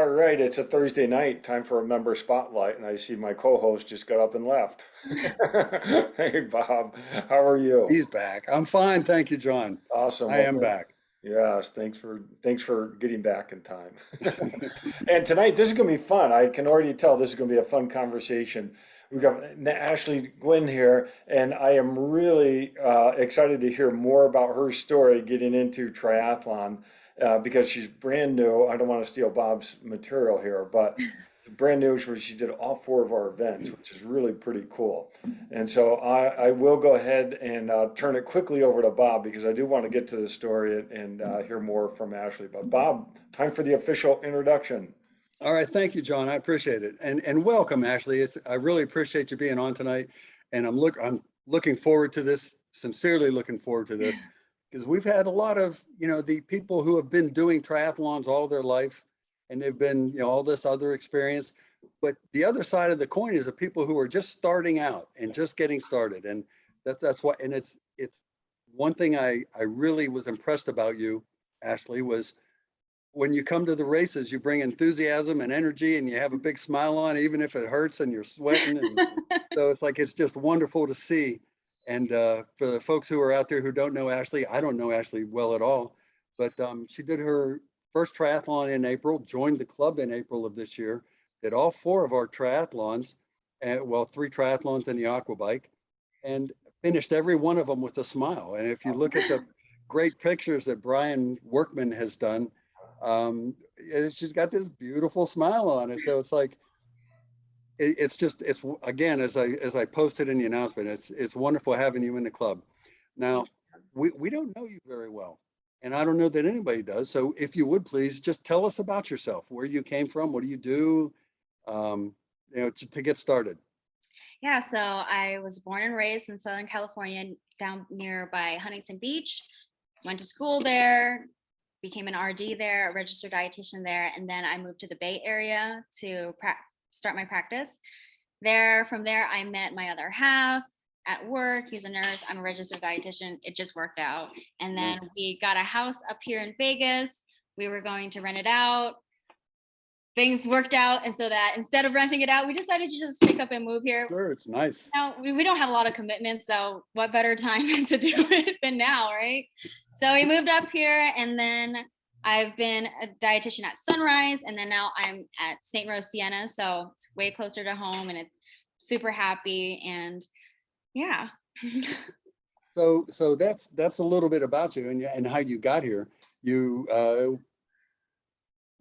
All right, it's a Thursday night, time for a member spotlight, and I see my co-host just got up and left. Hey, Bob, how are you? He's back. I'm fine, thank you, John. Awesome. I Well, am back. yes, thanks for getting back in time. And tonight, this is going to be fun. I can already tell this is going to be a fun conversation. We've got Ashley Gwynn here, and I am really excited to hear more about her story getting into triathlon because she's brand new. I don't want to steal Bob's material here, but brand new where she did all four of our events, which is really pretty cool. And so I will go ahead and turn it quickly over to Bob because I do want to get to the story and hear more from Ashley. But Bob, time for the official introduction. All right, thank you, John. I appreciate it. And welcome, Ashley. I really appreciate you being on tonight. And I'm looking forward to this, sincerely looking forward to this, because we've had a lot of, the people who have been doing triathlons all their life and they've been, all this other experience. But the other side of the coin is the people who are just starting out and just getting started. And that's what, and it's one thing I really was impressed about you, Ashley, was when you come to the races, you bring enthusiasm and energy and you have a big smile on, even if it hurts and you're sweating. And so it's just wonderful to see. And for the folks who are out there who don't know Ashley, I don't know Ashley well at all, but she did her first triathlon in April, joined the club in April of this year, did all four of our triathlons, well, three triathlons and the aqua bike, and finished every one of them with a smile. And if you look at the great pictures that Brian Workman has done, she's got this beautiful smile on it. So it's again, as I posted in the announcement, it's wonderful having you in the club. Now, we don't know you very well, and I don't know that anybody does. So if you would please just tell us about yourself, where you came from, what do you do, to get started. Yeah, so I was born and raised in Southern California, down nearby Huntington Beach. Went to school there, became an RD there, a registered dietitian there, and then I moved to the Bay Area to start my practice. From there, I met my other half at work. He's a nurse. I'm a registered dietitian. It just worked out. And Yeah. then we got a house up here in Vegas. We were going to rent it out. Things worked out, and so that instead of renting it out, we decided to just pick up and move here. Sure, it's nice. Now we don't have a lot of commitments, so what better time to do it than now, right? So we moved up here, and then I've been a dietitian at Sunrise, and then now I'm at St. Rose Sienna, so it's way closer to home, and it's super happy, and yeah. So that's a little bit about you and how you got here. You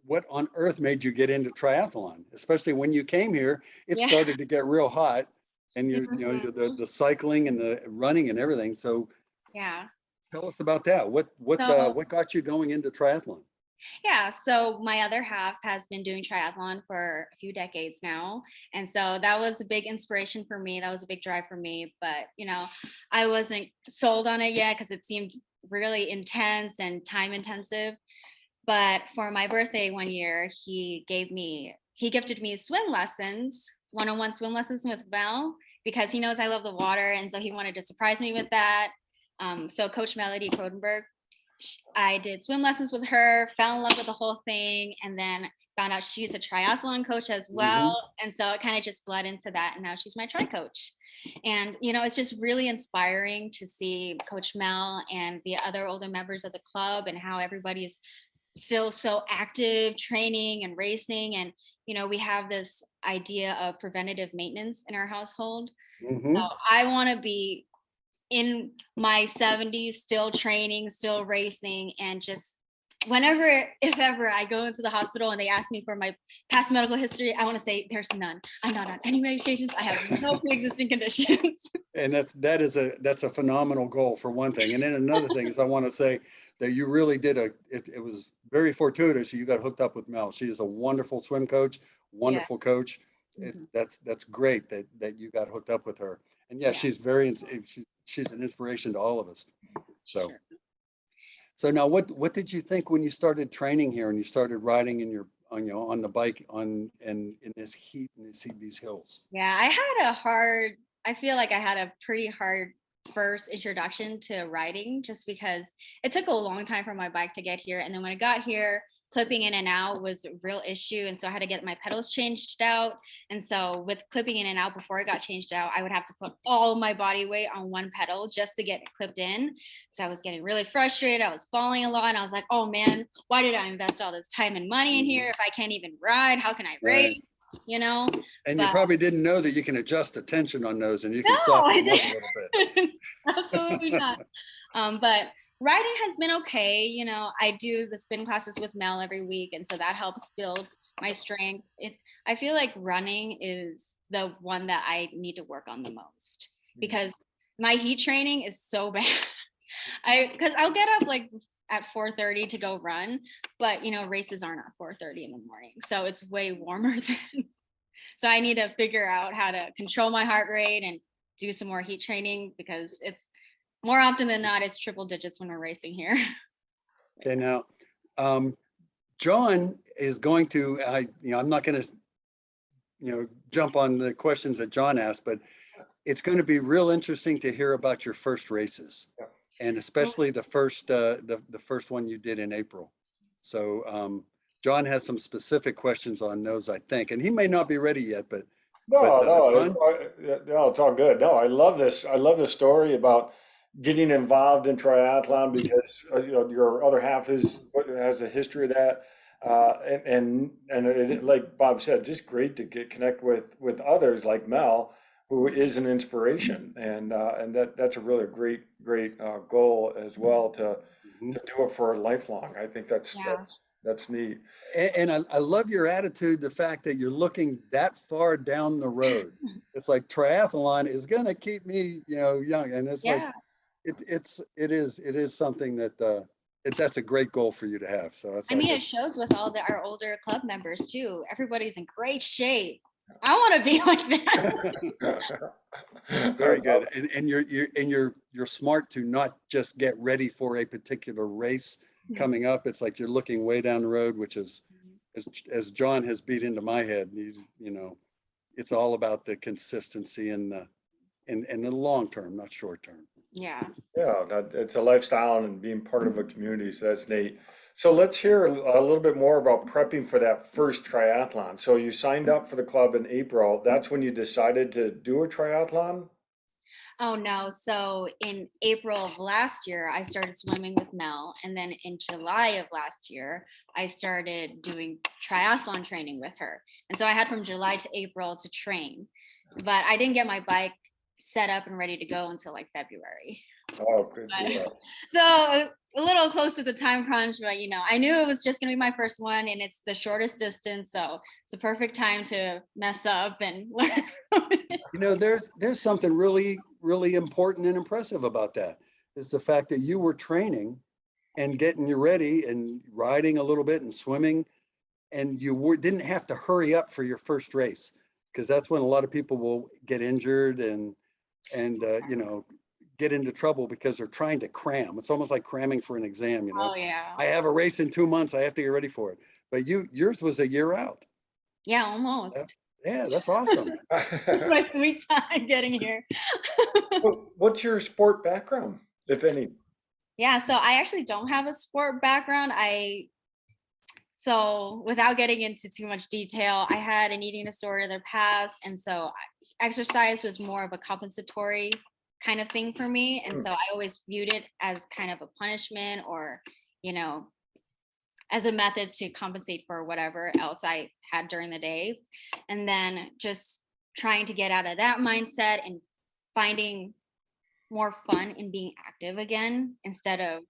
what on earth made you get into triathlon? Especially when you came here, it Yeah. started to get real hot, and Mhm. the cycling and the running and everything. So Yeah. tell us about that. So What got you going into triathlon? yeah, so my other half has been doing triathlon for a few decades now. And so that was a big inspiration for me. That was a big drive for me. But, I wasn't sold on it yet because it seemed really intense and time intensive. But for my birthday one year, he gifted me swim lessons, one-on-one swim lessons with Mel, because he knows I love the water. And so he wanted to surprise me with that. So Coach Melody Crodenberg, I did swim lessons with her, fell in love with the whole thing, and then found out she's a triathlon coach as Hmm. well. And so it kind of just bled into that. And now she's my tri coach. And, it's just really inspiring to see Coach Mel and the other older members of the club and how everybody is still so active, training and racing. And, we have this idea of preventative maintenance in our household. So Hmm. I want to be in my 70s, still training, still racing, and just whenever, if ever, I go into the hospital and they ask me for my past medical history, I want to say there's none. I'm not on any medications. I have no pre-existing conditions. And that's a phenomenal goal for one thing. And then another thing is I want to say that you really did it was very fortuitous. You got hooked up with Mel. She is a wonderful swim coach, Yeah. wonderful coach. Mhm. That's great that you got hooked up with her. And yeah, Yeah, she's an inspiration to all of us. So sure. so now what did you think when you started training here and you started riding in your on the bike and in this heat and these hills? Yeah, I feel like I had a pretty hard first introduction to riding just because it took a long time for my bike to get here. And then when it got here, clipping in and out was a real issue. And so I had to get my pedals changed out. And so with clipping in and out, before I got changed out, I would have to put all of my body weight on one pedal just to get it clipped in. So I was getting really frustrated. I was falling a lot. And I was like, oh man, why did I invest all this time and money in here if I can't even ride? How can I race? You know? And you But probably didn't know that you can adjust the tension on those and you can no, soften I them up a didn't. little bit. Absolutely not. But riding has been okay. You know, I do the spin classes with Mel every week, and so that helps build my strength. I feel like running is the one that I need to work on the most because my heat training is so bad. Because I'll get up like at 4:30 to go run, but you know, races aren't at 4:30 in the morning, so it's way warmer then. So I need to figure out how to control my heart rate and do some more heat training because it's more often than not, it's triple digits when we're racing here. Okay, now, John is going to, I'm not going to, jump on the questions that John asked, but it's going to be real interesting to hear about your first races, Yeah. and especially the first one you did in April. So John has some specific questions on those, I think, and he may not be ready yet, but John? No, it's all good. No, I love this. I love this story about getting involved in triathlon because your other half has a history of that, like Bob said, just great to connect with others like Mel, who is an inspiration, and that's a really great goal as well Mhm. to do it for lifelong. I think Yeah. that's neat. And I love your attitude, the fact that you're looking that far down the road. It's like triathlon is going to keep me, young. And it's like, Yeah. it is something that, that's a great goal for you to have. So it's I like, mean, it shows with all our older club members too. Everybody's in great shape. I want to be like that. very good. And you're smart to not just get ready for a particular race coming up. It's like you're looking way down the road, which is, as John has beat into my head, it's all about the consistency and the long term, not short term. Yeah. Yeah, it's a lifestyle and being part of a community, so that's neat. So let's hear a little bit more about prepping for that first triathlon. So you signed up for the club in April. That's when you decided to do a triathlon? Oh no. So in April of last year, I started swimming with Mel. And then in July of last year, I started doing triathlon training with her. And so I had from July to April to train, but I didn't get my bike set up and ready to go until like February. Oh, good But, deal. so a little close to the time crunch, but you know, I knew it was just going to be my first one and it's the shortest distance. So it's the perfect time to mess up and learn. There's something really, really important and impressive about that, is the fact that you were training and getting you ready and riding a little bit and swimming, and didn't have to hurry up for your first race, because that's when a lot of people will get injured and get into trouble because they're trying to cram. It's almost like cramming for an exam. Oh yeah. I have a race in 2 months, I have to get ready for it. But yours was a year out. Yeah, Yeah, almost. yeah, that's awesome. My sweet time getting here. What's your sport background, if any? Yeah, so I actually don't have a sport background. So without getting into too much detail, I had an eating disorder in the past, and so exercise was more of a compensatory kind of thing for me, and so I always viewed it as kind of a punishment or, you know, as a method to compensate for whatever else I had during the day. And then just trying to get out of that mindset and finding more fun in being active again instead of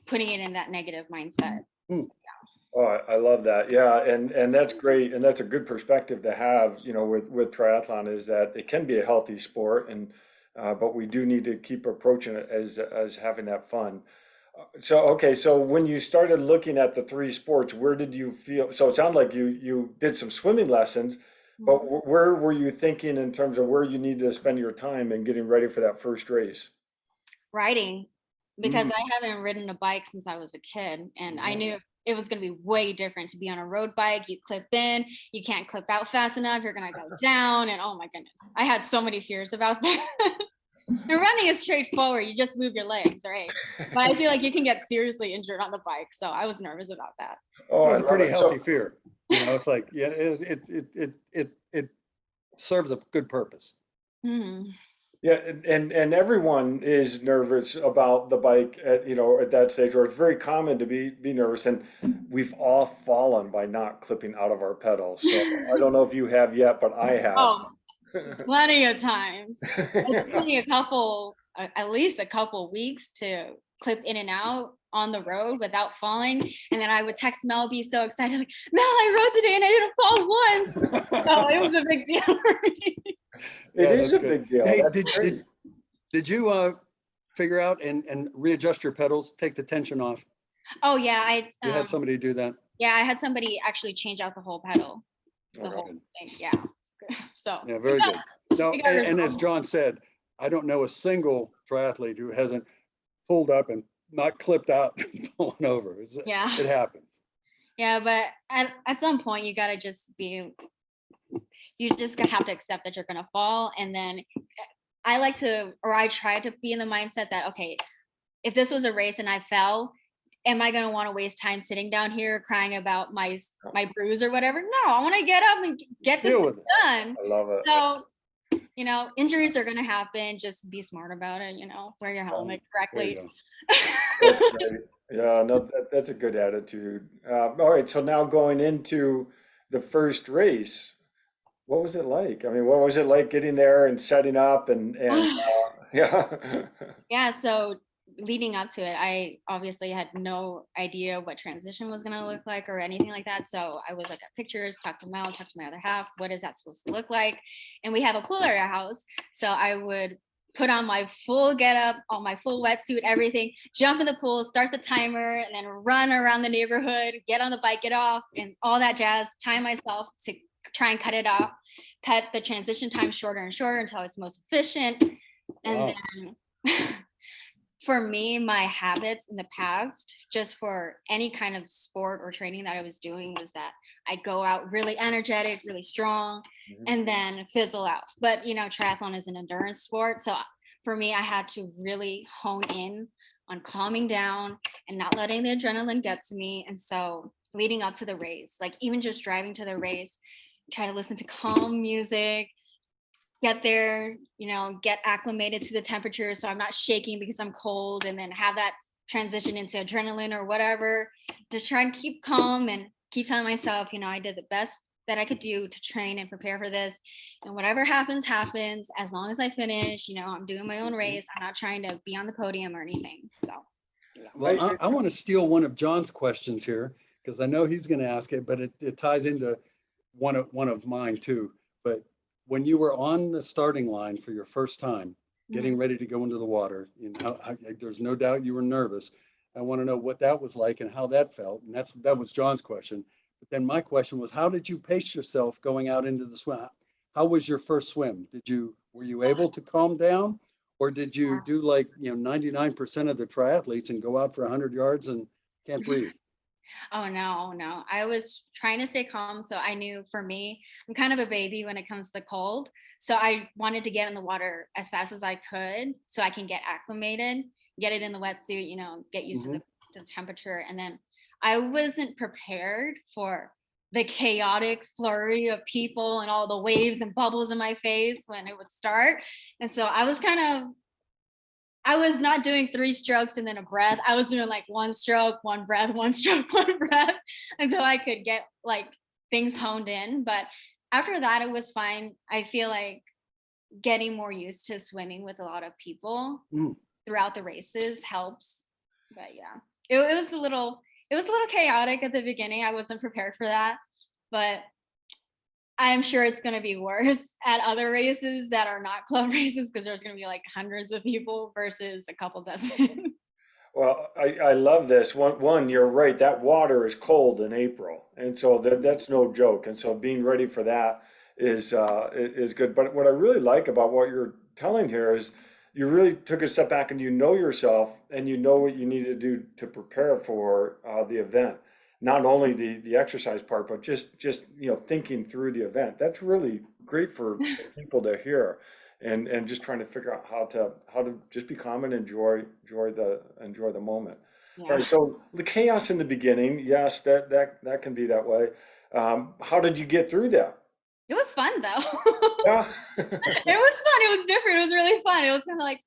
putting it in that negative mindset. Hmm. Oh, I love that. Yeah, and that's great, and that's a good perspective to have, with triathlon is that it can be a healthy sport, and but we do need to keep approaching it as having that fun. So okay, so when you started looking at the three sports, where did you feel? So it sounded like you did some swimming lessons, but Mhm. where were you thinking in terms of where you need to spend your time and getting ready for that first race? Riding, because Mm, I haven't ridden a bike since I was a kid, and I mhm. knew it was going to be way different to be on a road bike. You clip in, you can't clip out fast enough, you're going to go down, and oh my goodness, I had so many fears about that. And running is straightforward. You just move your legs, right? But I feel like you can get seriously injured on the bike. So I was nervous about that. Oh, I It's a love pretty it. healthy So, fear. It's like, yeah, it serves a good purpose. Mhm. yeah, and everyone is nervous about the bike at that stage, or it's very common to be nervous, and we've all fallen by not clipping out of our pedals. So I don't know if you have yet, but I have. Oh, plenty of times. It took me at least a couple weeks to clip in and out on the road without falling. And then I would text Mel, be so excited, like, Mel, I rode today and I didn't fall once. So it was a big deal for me. It Yeah, is that's a good. big deal. Hey, That's great. did you figure out and readjust your pedals, take the tension off? Oh yeah, You had somebody do that? I had somebody actually change out the whole pedal, the Okay. whole Good. thing. Yeah. So Yeah, very good. No, it got and as resolved. John said, I don't know a single triathlete who hasn't pulled up and not clipped out and fallen over. Yeah. It happens. Yeah, but at some point you gotta just be you just have to accept that you're gonna fall. And then I try to be in the mindset that, okay, if this was a race and I fell, am I gonna want to waste time sitting down here crying about my bruise or whatever? No, I want to get up and get this Deal thing with it. done. I love it. So, injuries are gonna happen. Just be smart about it, wear your helmet There you correctly. go. That's great. Yeah, no, that's a good attitude. All right, so now going into the first race, what was it like? I mean, what was it like getting there and setting up and yeah. Yeah, so leading up to it, I obviously had no idea what transition was gonna look like or anything like that. So I would look at pictures, talk to Mel, talk to my other half. What is that supposed to look like? And we have a pool at our house, so I would put on my full getup, on my full wetsuit, everything, jump in the pool, start the timer, and then run around the neighborhood, get on the bike, get off, and all that jazz. Time myself to try and cut it off, cut the transition time shorter and shorter until it's most efficient. And Wow. then for me, my habits in the past, just for any kind of sport or training that I was doing, was that I'd go out really energetic, really strong, Mhm. and then fizzle out. But triathlon is an endurance sport. So for me, I had to really hone in on calming down and not letting the adrenaline get to me. And so leading up to the race, like even just driving to the race, try to listen to calm music, get there, get acclimated to the temperature so I'm not shaking because I'm cold, and then have that transition into adrenaline or whatever. Just try and keep calm and keep telling myself, I did the best that I could do to train and prepare for this. And whatever happens, happens. As long as I finish, I'm doing my own race. I'm not trying to be on the podium or anything. So, yeah. Well, I want to steal one of John's questions here because I know he's going to ask it, but it ties into one of mine too. But when you were on the starting line for your first time, getting Mhm. ready to go into the water, there's no doubt you were nervous. I want to know what that was like and how that felt. And that was John's question. But then my question was, how did you pace yourself going out into the swim? How was your first swim? Were you able to calm down? Or did you do like, 99% of the triathletes and go out for 100 yards and can't breathe? Oh no, no. I was trying to stay calm. So I knew for me, I'm kind of a baby when it comes to cold. So I wanted to get in the water as fast as I could so I can get acclimated, get it in the wetsuit, get used to Hmm. the temperature. And then I wasn't prepared for the chaotic flurry of people and all the waves and bubbles in my face when it would start. And so I was not doing 3 strokes and then a breath. I was doing like 1 stroke, 1 breath, 1 stroke, 1 breath until I could get like things honed in. But after that, it was fine. I feel like getting more used to swimming with a lot of people Mm. throughout the races helps. But yeah, it was a little chaotic at the beginning. I wasn't prepared for that, but I'm sure it's going to be worse at other races that are not club races because there's going to be like hundreds of people versus a couple dozen. Well, I love this. One, you're right. That water is cold in April, and so that's no joke. And so being ready for that is good. But what I really like about what you're telling here is you really took a step back and you know yourself and you know what you need to do to prepare for the event. Not only the exercise part, but just thinking through the event. That's really great for people to hear. and just trying to figure out how to just be calm and enjoy the moment. All Yeah. right, so the chaos in the beginning, yes, that can be that way. How did you get through that? It was fun though. Yeah. It was fun. It was different. It was really fun. It was kind of like,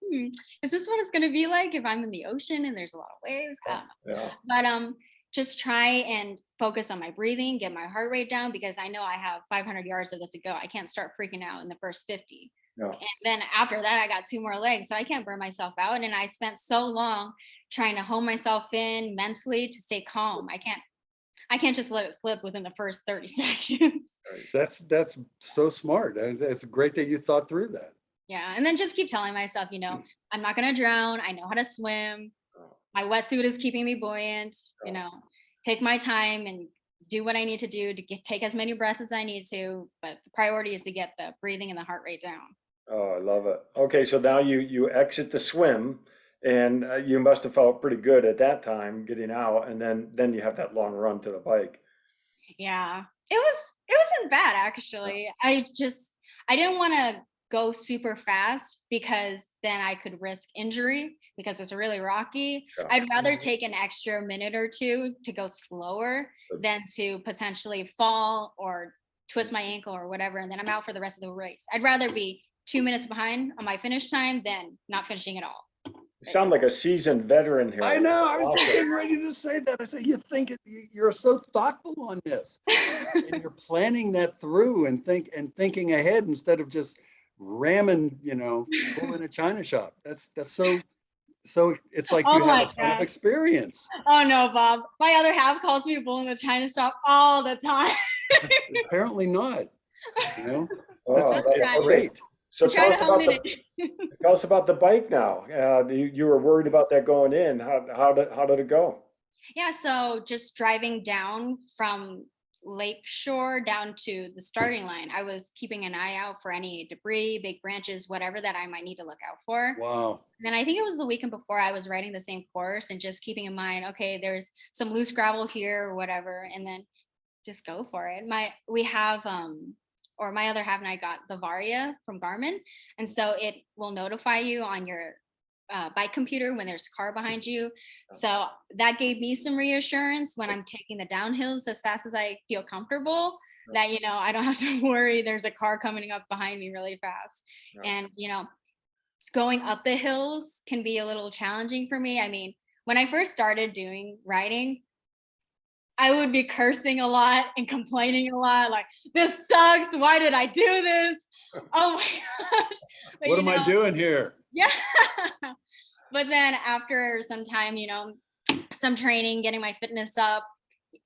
is this what it's going to be like if I'm in the ocean and there's a lot of waves? I don't know. Yeah. But just try and focus on my breathing, get my heart rate down because I know I have 500 yards of this to go. I can't start freaking out in the first 50. Yeah. And then after that, I got 2 more legs, so I can't burn myself out. And I spent so long trying to hone myself in mentally to stay calm. I can't just let it slip within the first 30 seconds. Right. That's so smart. And it's great that you thought through that. Yeah, and then just keep telling myself, I'm not gonna drown. I know how to swim. My wetsuit is keeping me buoyant. Take my time and do what I need to do to take as many breaths as I need to. But the priority is to get the breathing and the heart rate down. Oh, I love it. Okay, so now you exit the swim, and you must have felt pretty good at that time getting out, and then you have that long run to the bike. Yeah, it wasn't bad actually. I didn't want to go super fast because then I could risk injury because it's really rocky. Yeah. I'd rather take an extra minute or two to go slower than to potentially fall or twist my ankle or whatever, and then I'm out for the rest of the race. I'd rather be 2 minutes behind on my finish time than not finishing at all. You sound like a seasoned veteran here. I know. I was just Awesome. getting ready to say that. I said, you're so thoughtful on this, and you're planning that through and thinking ahead instead of just ramming, bull in a china shop. That's so. It's like Oh you have my a ton of God. experience. Oh no, Bob. My other half calls me a bull in the china shop all the time. Apparently not. You know, Oh, that's right. great. so I'm trying to hone it in. tell us about the bike now. You were worried about that going in. How did it go? Yeah, so just driving down from Lakeshore down to the starting line, I was keeping an eye out for any debris, big branches, whatever that I might need to look out for. Wow. And then I think it was the weekend before I was riding the same course and just keeping in mind, okay, there's some loose gravel here or whatever, and then just go for it. My other half and I got the Varia from Garmin, and so it will notify you on your bike computer when there's a car behind you. So that gave me some reassurance when I'm taking the downhills as fast as I feel comfortable that I don't have to worry there's a car coming up behind me really fast. Yeah. And going up the hills can be a little challenging for me. I mean, when I first started doing riding, I would be cursing a lot and complaining a lot, like, this sucks. Why did I do this? Oh my gosh. But What am I doing here? yeah. But then after some time, some training, getting my fitness up,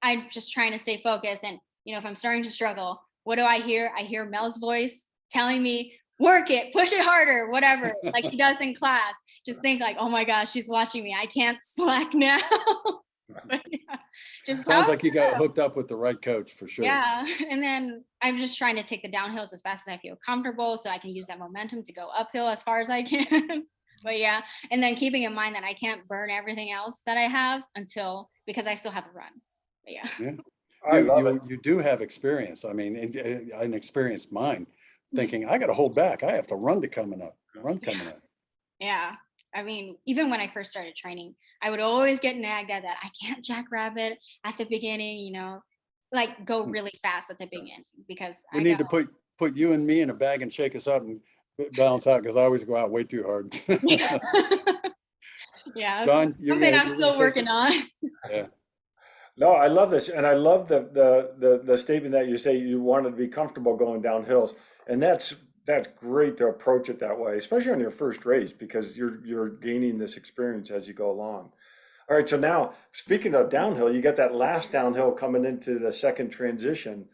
I'm just trying to stay focused. And, if I'm starting to struggle, what do I hear? I hear Mel's voice telling me, work it, push it harder, whatever, like she does in class. Just think like, oh my gosh, she's watching me. I can't slack now. But yeah, just Sounds like you got hooked up with the right coach for sure. yeah. And then I'm just trying to take the downhills as fast as I feel comfortable so I can use that momentum to go uphill as far as I can. But yeah, and then keeping in mind that I can't burn everything else that I have because I still have a run. But yeah. Yeah. I love it. You do have experience. I mean, an experienced mind thinking, I got to hold back. I have to run coming up. Yeah. I mean, even when I first started training, I would always get nagged at that I can't jackrabbit at the beginning, like go really fast at the beginning because We need to put you and me in a bag and shake us up and balance out because I always go out way too hard. Yeah, John, something I'm still working on. Yeah. No, I love this, and I love the statement that you say you wanted to be comfortable going down hills, and that's great to approach it that way, especially on your first race because you're gaining this experience as you go along. All right, so now speaking of downhill, you got that last downhill coming into the second transition.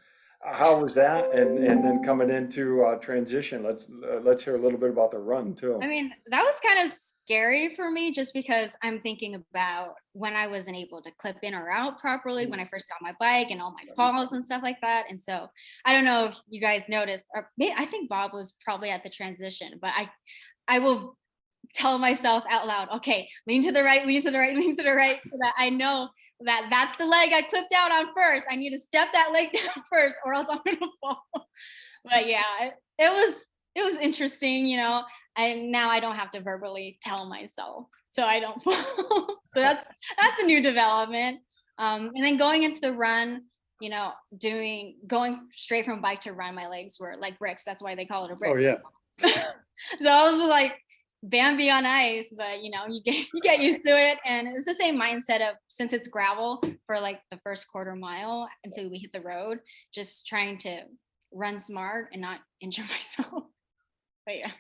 How was that? And then coming into transition, let's hear a little bit about the run too. I mean, that was kind of scary for me just because I'm thinking about when I wasn't able to clip in or out properly when I first got my bike and all my falls and stuff like that. And so I don't know if you guys noticed, or I think Bob was probably at the transition, but I will tell myself out loud, okay, lean to the right, lean to the right, lean to the right, so that I know that that's the leg I clipped out on first. I need to step that leg down first or else I'm gonna fall. But yeah, it it was interesting, now I don't have to verbally tell myself, so I don't fall. So that's a new development. And then going into the run, going straight from bike to run, my legs were like bricks. That's why they call it a brick. Oh, yeah. So I was like Bambi on ice, but you get used to it. And it's the same mindset of, since it's gravel for like the first quarter mile until we hit the road, just trying to run smart and not injure myself. But yeah.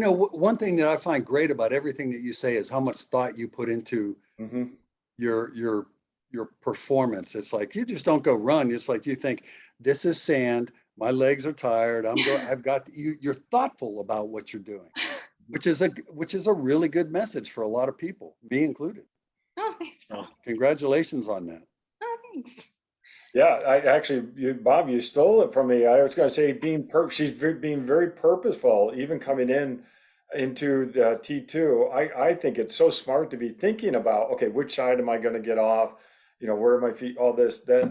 One thing that I find great about everything that you say is how much thought you put into Hmm. your performance. It's like you just don't go run. It's like you think, this is sand. My legs are tired. I've got you. You're thoughtful about what you're doing, which is a really good message for a lot of people, me included. Oh, thanks, So Paul. congratulations on that. Oh, thanks. Yeah, I actually, Bob, you stole it from me. I was going to say she's being very purposeful, even coming into the T2. I think it's so smart to be thinking about, okay, which side am I going to get off? Where are my feet? All this, that's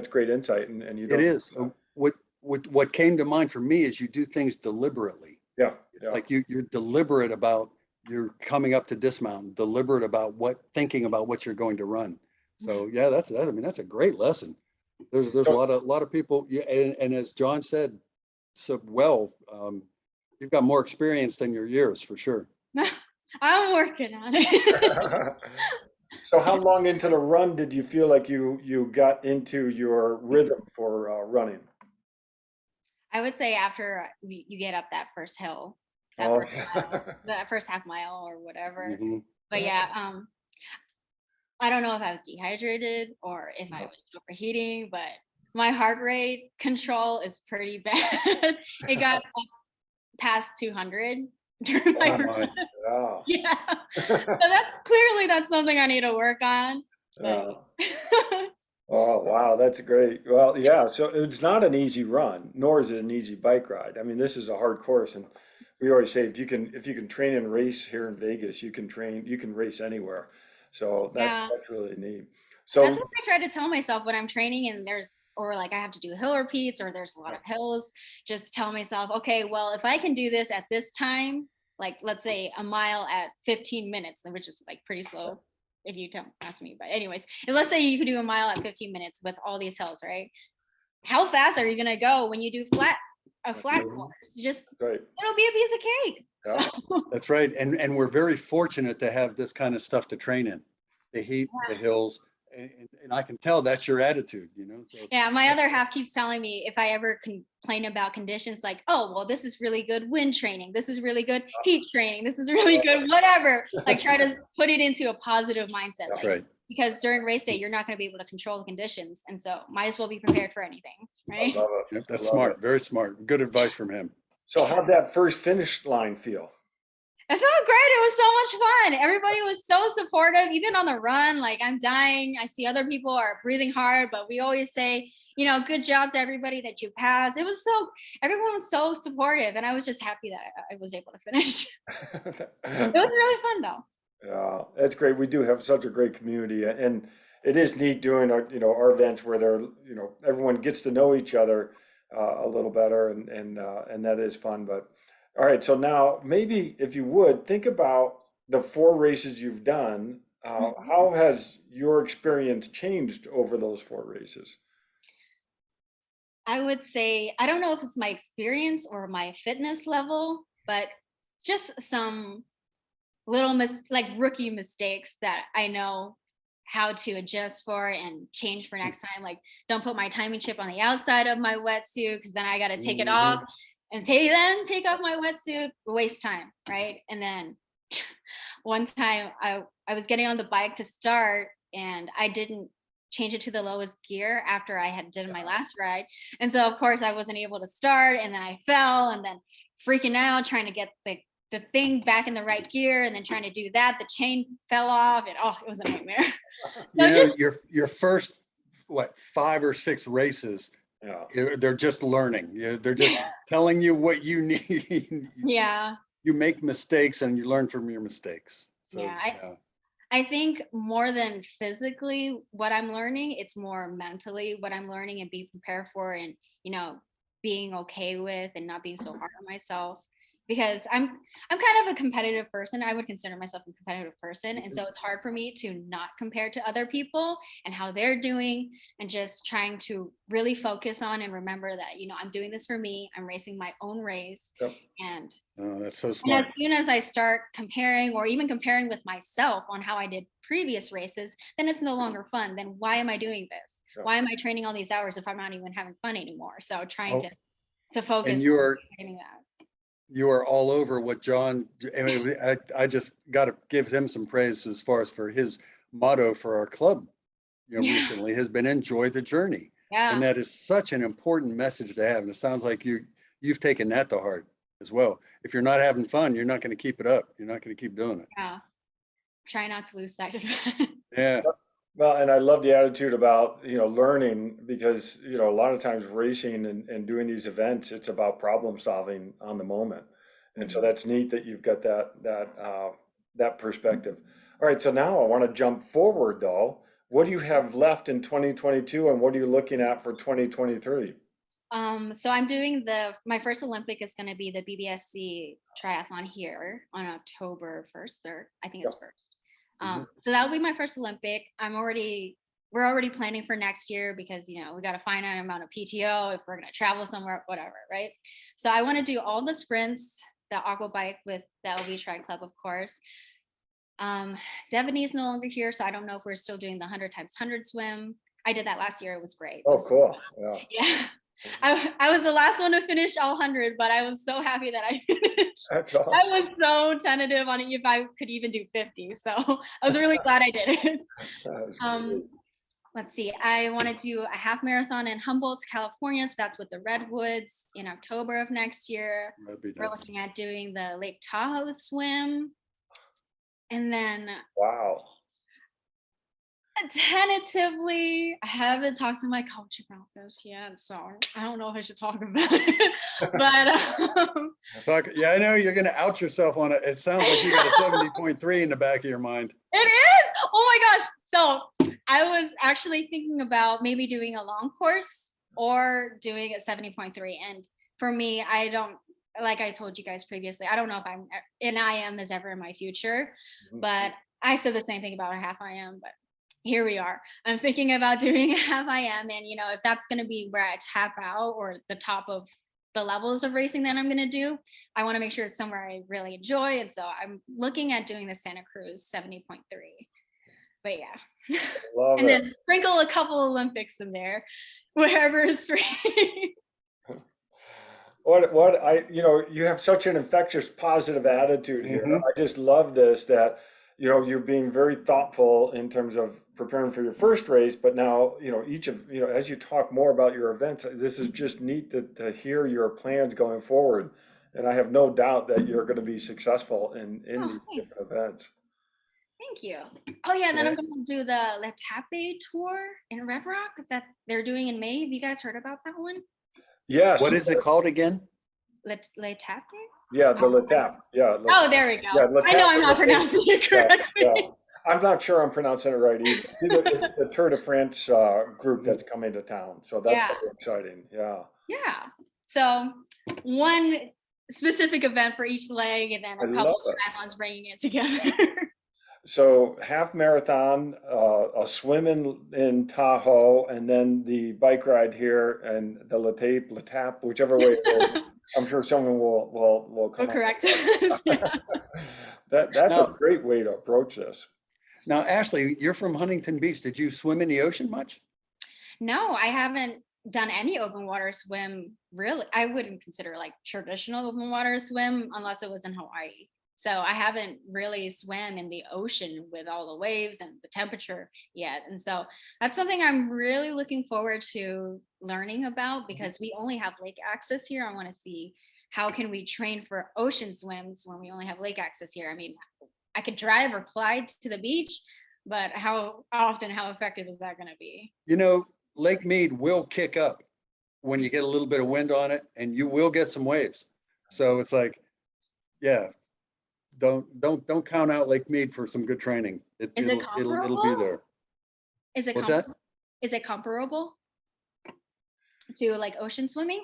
great insight, and you It don't. is. What came to mind for me is you do things deliberately. Yeah, It's yeah. like you're deliberate about you're coming up to this mountain, deliberate about thinking about what you're going to run. So yeah, I mean, that's a great lesson. There's a So, lot of people, yeah, and as John said so well, you've got more experience than your years for sure. I'm working on it. so how long into the run did you feel like you got into your rhythm for running? I would say after you get up that first hill, that Oh, first mile, that first half mile or whatever. Mhm. But yeah, I don't know if I was dehydrated or if I no. was overheating, but my heart rate control is pretty bad. It got up past 200 during my Oh Wow. my. run. Yeah. Yeah. So that's something I need to work on. But Yeah. Oh, wow, that's great. Well, yeah, so it's not an easy run, nor is it an easy bike ride. I mean, this is a hard course, and we always say if you can train and race here in Vegas, you can race anywhere. So yeah, that's really neat. that's So what I try to tell myself when I'm training and or like I have to do hill repeats or there's a lot of hills. Just tell myself, okay, well, if I can do this at this time, like let's say a mile at 15 minutes, which is like pretty slow if you don't ask me. But anyways, and let's say you could do a mile at 15 minutes with all these hills, right? How fast are you gonna go when you do a flat that's course? Just right. it'll be a piece of cake. Yeah. So That's right. And we're very fortunate to have this kind of stuff to train in. The heat, the hills, and I can tell that's your attitude, So yeah, my other half keeps telling me if I ever complain about conditions, like, oh, well, this is really good wind training. This is really good heat training. This is really good, whatever. Like, try to put it into a positive mindset. that's Like, right. because during race day, you're not going to be able to control the conditions. And so, might as well be prepared for anything, I right? love it. Yep, I that's love it. smart. Very smart. Good advice from him. So how'd that first finish line feel? It felt great. It was so much fun. Everybody was so supportive, even on the run. Like, I'm dying. I see other people are breathing hard, but we always say, good job to everybody that you passed. Everyone was so supportive. And I was just happy that I was able to finish. It was really fun though. Yeah, that's great. We do have such a great community, and it is neat doing our events where everyone gets to know each other a little better, and that is fun. But all right, so now maybe if you would think about the four races you've done, Mhm. how has your experience changed over those four races? I would say, I don't know if it's my experience or my fitness level, but just some like rookie mistakes that I know how to adjust for and change for next time. Like, don't put my timing chip on the outside of my wetsuit because then I got to take it off Mhm. and take off my wetsuit, waste time, right? And then one time I was getting on the bike to start and I didn't change it to the lowest gear after I had done my last ride. And so of course I wasn't able to start and then I fell and then freaking out trying to get the thing back in the right gear and then trying to do that. The chain fell off and it was a nightmare. So just Your first, what, 5 or 6 races, Yeah, they're just learning. They're just telling you what you need. yeah. You make mistakes and you learn from your mistakes. So Yeah. yeah. I think more than physically what I'm learning, it's more mentally what I'm learning and be prepared for and, you know, being okay with and not being so hard on myself, because I'm kind of a competitive person. I would consider myself a competitive person, and so it's hard for me to not compare to other people and how they're doing, and just trying to really focus on and remember that, I'm doing this for me. I'm racing my own race. Yep. And Oh, that's so as smart. soon as I start comparing, or even comparing with myself on how I did previous races, then it's no longer fun. Then why am I doing this? Yeah. Why am I training all these hours if I'm not even having fun anymore? So trying Oh, to focus and on getting that. you are all over what John, I mean, I just got to give him some praise as far as for his motto for our club, Yeah. recently has been enjoy the journey. And Yeah. that is such an important message to have. And it sounds like you've taken that to heart as well. If you're not having fun, you're not going to keep it up. You're not going to keep doing it. Yeah. Try not to lose sight of that. Yeah. Well, and I love the attitude about, learning, because, a lot of times racing and doing these events, it's about problem solving on the moment. And so that's neat that you've got that perspective. All right, so now I want to jump forward though. What do you have left in 2022 and what are you looking at for 2023? So I'm doing my first Olympic is going to be the BBSC triathlon here on October 1st, or I think it's 1st. So that'll be my first Olympic. We're already planning for next year, because, we got a finite amount of PTO if we're going to travel somewhere, whatever, right? So I want to do all the sprints, the aqua bike with the LV Tri Club, of course. Devaney is no longer here, so I don't know if we're still doing the 100 times 100 swim. I did that last year. It was great. Oh, cool. Yeah. Yeah. I was the last one to finish all 100, but I was so happy that I finished. That's awesome. I was so tentative on if I could even do 50. So I was really glad I did it. Let's see. I want to do a half marathon in Humboldt, California. So that's with the Redwoods in October of next year. That'd be We're nice. looking at doing the Lake Tahoe swim. And then Wow. tentatively, I haven't talked to my coach about this yet, so I don't know if I should talk about it. But Yeah, I know you're going to out yourself on it. It sounds like you got a 70.3 in the back of your mind. it is. Oh my gosh. So I was actually thinking about maybe doing a long course or doing a 70.3. And for me, I don't, like I told you guys previously, I don't know if an IM is ever in my future, but I said the same thing about a half IM, but here we are. I'm thinking about doing a half IM, and if that's going to be where I tap out or the top of the levels of racing that I'm going to do, I want to make sure it's somewhere I really enjoy. And so I'm looking at doing the Santa Cruz 70.3. But yeah. Love and it. then sprinkle a couple Olympics in there, wherever is free. You have such an infectious positive attitude here. I just love this, that, you're being very thoughtful in terms of preparing for your first race, but now, as you talk more about your events, this is just neat to hear your plans going forward. And I have no doubt that you're going to be successful in these different events. Thank you. Oh yeah, and then I'm going to do the Letape tour in Red Rock that they're doing in May. Have you guys heard about that one? Yes. What is it called again? Letape? Yeah, the Letap. Yeah. Oh, there we go. Yeah, I know I'm not pronouncing it correctly. Yeah. I'm not sure I'm pronouncing it right either. It's the Tour de France group that's coming to town, so that's very exciting. Yeah. Yeah. So one specific event for each leg, and then a couple of triathlons bringing it together. So half marathon, a swim in Tahoe, and then the bike ride here, and the Letap, whichever way it is. I'm sure someone will come correct us. That's a great way to approach this. Now, Ashley, you're from Huntington Beach. Did you swim in the ocean much? No, I haven't done any open water swim, really. I wouldn't consider like traditional open water swim unless it was in Hawaii. So I haven't really swam in the ocean with all the waves and the temperature yet. And so that's something I'm really looking forward to learning about, because we only have lake access here. I want to see how can we train for ocean swims when we only have lake access here. I mean, I could drive or fly to the beach, but how often, how effective is that going to be? Lake Mead will kick up when you get a little bit of wind on it, and you will get some waves. So it's like, yeah, don't count out Lake Mead for some good training. It'll be there. Is it What's that? Is it comparable to like ocean swimming?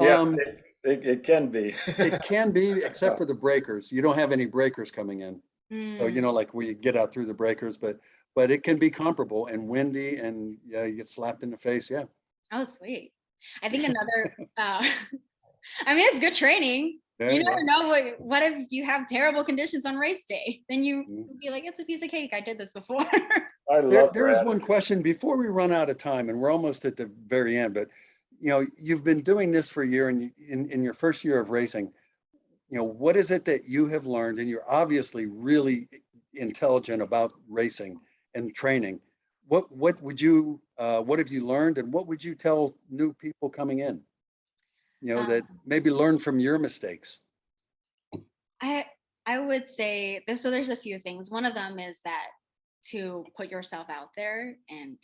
Yeah, Um, it can be. it can be, except for the breakers. You don't have any breakers coming in. So, Mm, like we get out through the breakers, but it can be comparable and windy and yeah, you get slapped in the face. Yeah. oh, sweet. I think another, I mean, it's good training. Yeah, You yeah. never know what if you have terrible conditions on race day? Then you Mhm. be like, it's a piece of cake. I did this before. I There, love there your is one attitude. question before we run out of time, and we're almost at the very end, but you've been doing this for a year and in your first year of racing, what is it that you have learned? And you're obviously really intelligent about racing and training. What have you learned and what would you tell new people coming in, that Um, maybe learn from your mistakes? I I would say there's a few things. One of them is that to put yourself out there and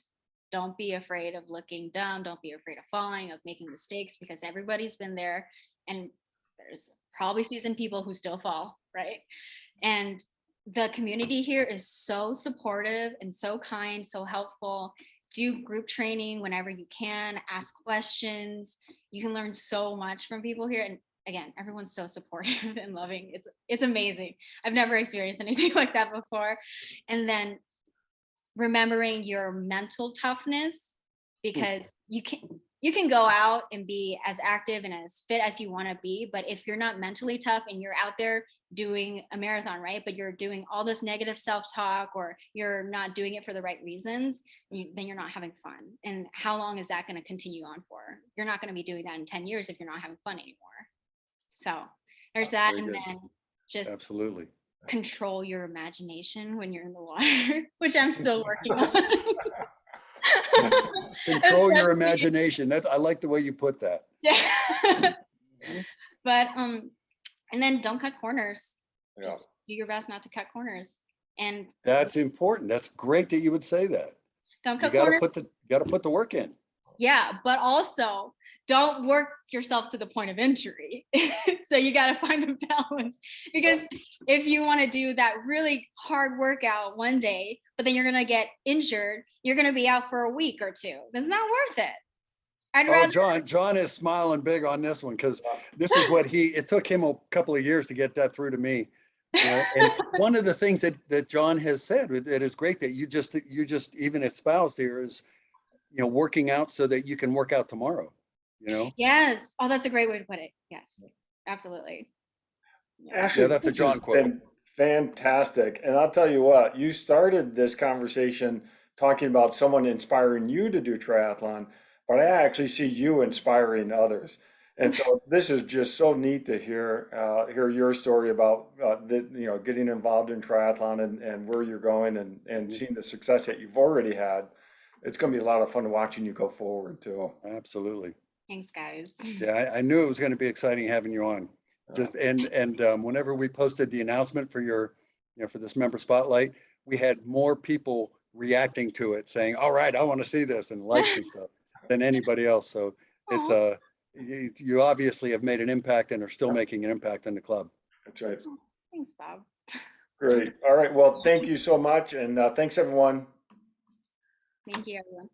don't be afraid of looking dumb, don't be afraid of falling, of making mistakes because everybody's been there and there's probably seasoned people who still fall, right? And the community here is so supportive and so kind, so helpful. Do group training whenever you can, ask questions. You can learn so much from people here. And again, everyone's so supportive and loving. It's amazing. I've never experienced anything like that before. And then remembering your mental toughness Hmm. because you can go out and be as active and as fit as you want to be, but if you're not mentally tough and you're out there doing a marathon, right, but you're doing all this negative self-talk or you're not doing it for the right reasons, then you're not having fun. And how long is that going to continue on for? You're not going to be doing that in 10 years if you're not having fun anymore. So there's that. Very And good. then just Absolutely. control your imagination when you're in the water, which I'm still working on. Control your Especially, imagination. I like the way you put that. yeah. Mhm. But and then don't cut corners. Yeah. Just do your best not to cut corners. And That's important. That's great that you would say that. don't You cut got to corners. put the work in. Yeah, but also don't work yourself to the point of injury. So you got to find the balance because if you want to do that really hard workout one day, but then you're going to get injured, you're going to be out for a week or two. That's not worth it. I'd Oh, rather, John is smiling big on this one because this is what it took him a couple of years to get that through to me. And one of the things that John has said that is great that you just even espoused here is, working out so that you can work out tomorrow, you know? yes. Oh, that's a great way to put it. Yes, absolutely. Yeah. Yeah, Ashley, that's a this has John quote. been fantastic. And I'll tell you what, you started this conversation talking about someone inspiring you to do triathlon, but I actually see you inspiring others. And so this is just so neat to hear your story about getting involved in triathlon and where you're going and Mhm. seeing the success that you've already had. It's going to be a lot of fun watching you go forward too. Absolutely. Thanks, guys. Yeah, I knew it was going to be exciting having you on. Uh, Just whenever we posted the announcement for for this member spotlight, we had more people reacting to it, saying, "All right, I want to see this," and likes and stuff than anybody else. So it's Aw, you obviously have made an impact and are still yeah, making an impact in the club. that's right. thanks, Bob. Great. All right. Well, thank you so much. And thanks, everyone. Thank you, everyone.